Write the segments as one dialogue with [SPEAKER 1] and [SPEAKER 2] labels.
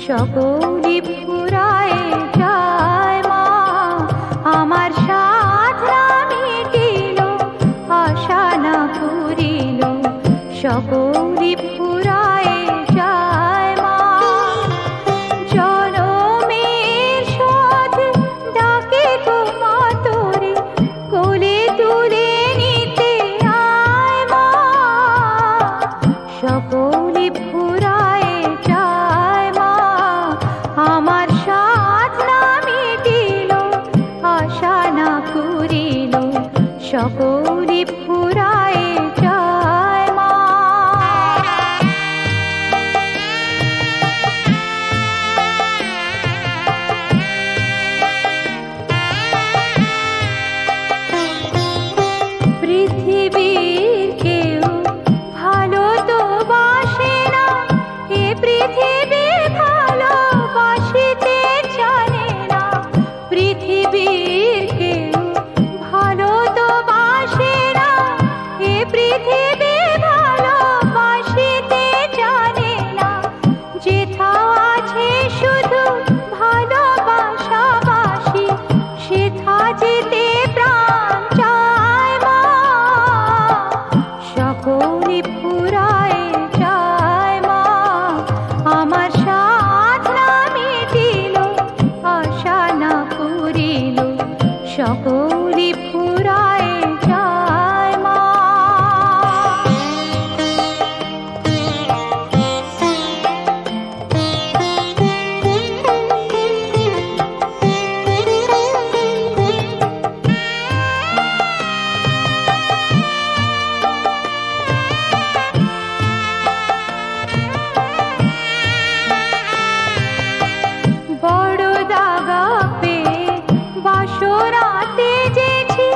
[SPEAKER 1] সকলি ফুরায়ে যায় মা, আমার সাধনা মিটিল, আশা না পুরিল, সকলি ফুরায়ে যায় মা। জনমের শোধ ডাকে গো মা তোরে, কোলে তুলে নিতে আয় মা, সকলি ফুরায়ে যায় মা, আমার সাধনা মিটিল, আশা না পুরিল, সকলি ফুরায়ে যায় মা। পৃথিবীর কেউ ভালো তো বাসে না, এ পৃথিবী ভালোবাসিতে জানে না, পৃথিবীর কেউ ভালো তো বাসে না, এ পৃথিবী ভালোবাসিতে জানে না, যেথাও আছে শুধু ভালোবাসাবাসি, সেথা যেতে প্রাণ চায় মা, সকলি ফুরায়ে যায় মা, আমার সাধনা মিটিল, আশা না পুরিল, সকলি ফুরায়ে যায় মা। বড় দাগা পেয়ে বাসরাতে যেছি,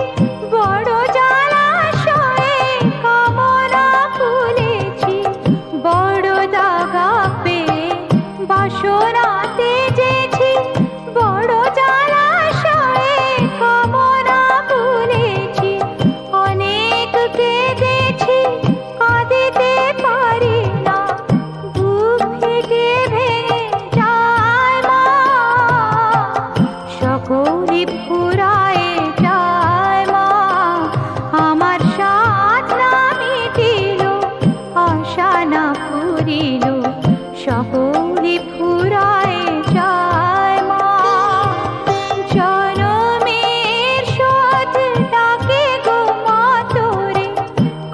[SPEAKER 1] বড় জলাশয়ে কামনা ফুলেছি, বড় দাগা পেয়ে বাসরাতে যেছি, বড় জলাশয়ে কামনা ফুলেছি, অনেক কেঁদেছি কাঁদিতে পারি না, বুক ফেটে ভেঙে যায় মা, সকলি ফুরায়ে যায় মা, আমার সাধনা মিটিল, আশা না পুরিল, সকলি ফুরায়ে যায় মা। জনমের শোধ ডাকে গো মা তোরে,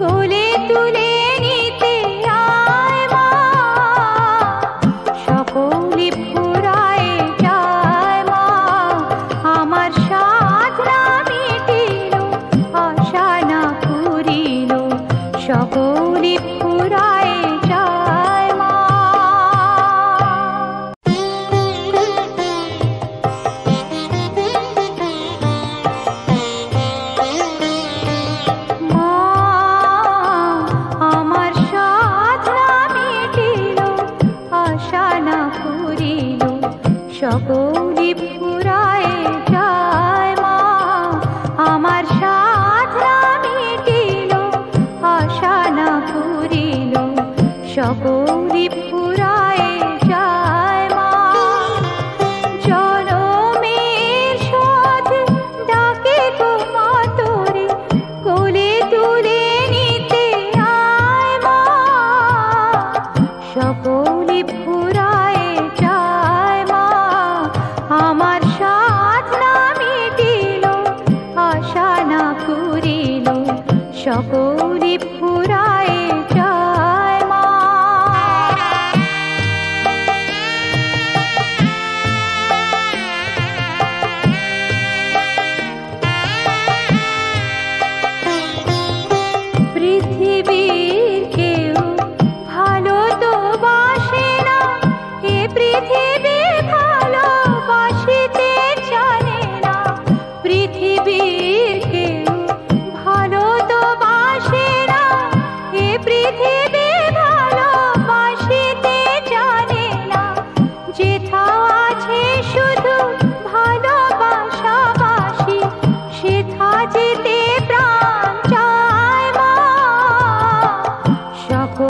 [SPEAKER 1] কোলে তুলে নিতে আয় মা, সকলি ফুরায়ে যায় মা, আমার সাধনা মিটিল, আশা না পুরিল, সকলি ফুরায়ে যায় মা। মা, আমার সাধনা মিটিল, আশা না পুরিল, সকলি ফুরায়ে যায় মা, আমার সাধনা মিটিল, আশা না পুরিল, সকলি ফুরায়ে যায় মা। জনমের শোধ ডাকে গো মা তোরে, কোলে তুলে নিতে আয় মা, সকলি ফুরায়ে যায় মা, আমার সাধনা মিটিল, আশা না পুরিল, সকল